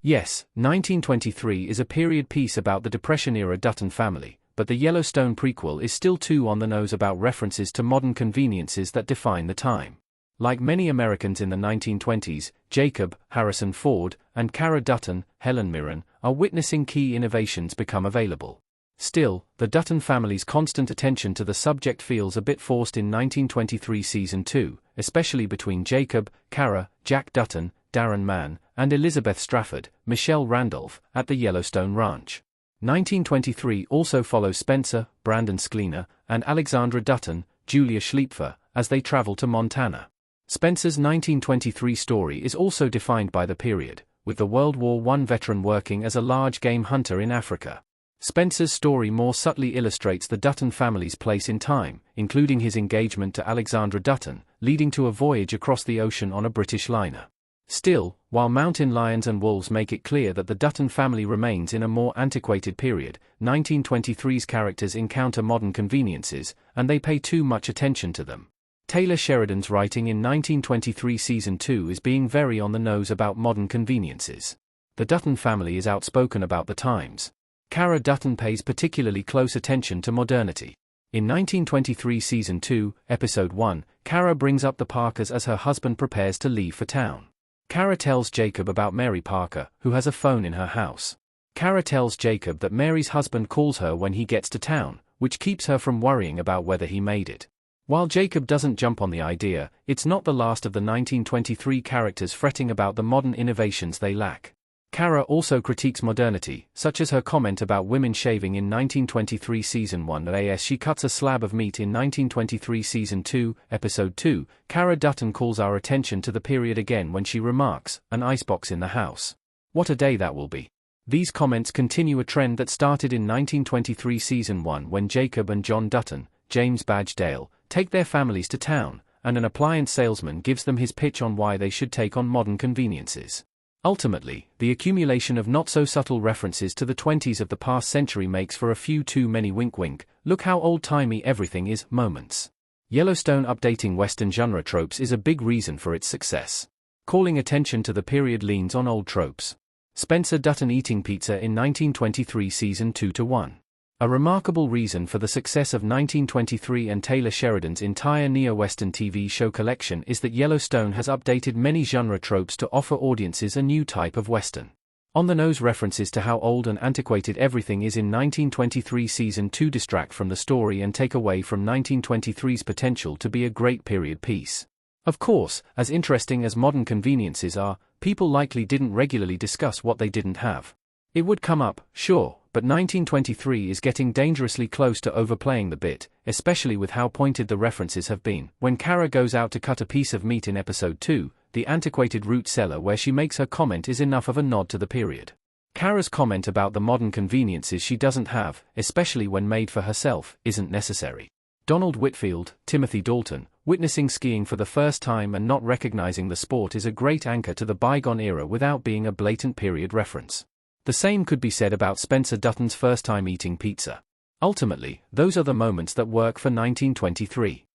Yes, 1923 is a period piece about the Depression-era Dutton family, but the Yellowstone prequel is still too on the nose about references to modern conveniences that define the time. Like many Americans in the 1920s, Jacob, Harrison Ford, and Cara Dutton, Helen Mirren, are witnessing key innovations become available. Still, the Dutton family's constant attention to the subject feels a bit forced in 1923 Season 2, especially between Jacob, Cara, Jack Dutton, Darren Mann, and Elizabeth Strafford, Michelle Randolph, at the Yellowstone Ranch. 1923 also follows Spencer, Brandon Sklenar, and Alexandra Dutton, Julia Schliepfer, as they travel to Montana. Spencer's 1923 story is also defined by the period, with the World War I veteran working as a large game hunter in Africa. Spencer's story more subtly illustrates the Dutton family's place in time, including his engagement to Alexandra Dutton, leading to a voyage across the ocean on a British liner. Still, while mountain lions and wolves make it clear that the Dutton family remains in a more antiquated period, 1923's characters encounter modern conveniences, and they pay too much attention to them. Taylor Sheridan's writing in 1923 Season 2 is being very on the nose about modern conveniences. The Dutton family is outspoken about the times. Cara Dutton pays particularly close attention to modernity. In 1923 Season 2, Episode 1, Cara brings up the Parkers as her husband prepares to leave for town. Cara tells Jacob about Mary Parker, who has a phone in her house. Cara tells Jacob that Mary's husband calls her when he gets to town, which keeps her from worrying about whether he made it. While Jacob doesn't jump on the idea, it's not the last of the 1923 characters fretting about the modern innovations they lack. Cara also critiques modernity, such as her comment about women shaving in 1923 Season 1 as she cuts a slab of meat in 1923 Season 2, Episode 2. Cara Dutton calls our attention to the period again when she remarks, "An icebox in the house. What a day that will be." These comments continue a trend that started in 1923 Season 1 when Jacob and John Dutton, James Badge Dale, take their families to town, and an appliance salesman gives them his pitch on why they should take on modern conveniences. Ultimately, the accumulation of not-so-subtle references to the 20s of the past century makes for a few too many wink-wink, look how old-timey everything is moments. Yellowstone updating Western genre tropes is a big reason for its success. Calling attention to the period leans on old tropes. Spencer Dutton eating pizza in 1923 Season 2-1. A remarkable reason for the success of 1923 and Taylor Sheridan's entire neo-Western TV show collection is that Yellowstone has updated many genre tropes to offer audiences a new type of Western. On-the-nose references to how old and antiquated everything is in 1923 Season 2 distract from the story and take away from 1923's potential to be a great period piece. Of course, as interesting as modern conveniences are, people likely didn't regularly discuss what they didn't have. It would come up, sure, but 1923 is getting dangerously close to overplaying the bit, especially with how pointed the references have been. When Cara goes out to cut a piece of meat in Episode 2, the antiquated root cellar where she makes her comment is enough of a nod to the period. Cara's comment about the modern conveniences she doesn't have, especially when made for herself, isn't necessary. Donald Whitfield, Timothy Dalton, witnessing skiing for the first time and not recognizing the sport is a great anchor to the bygone era without being a blatant period reference. The same could be said about Spencer Dutton's first time eating pizza. Ultimately, those are the moments that work for 1923.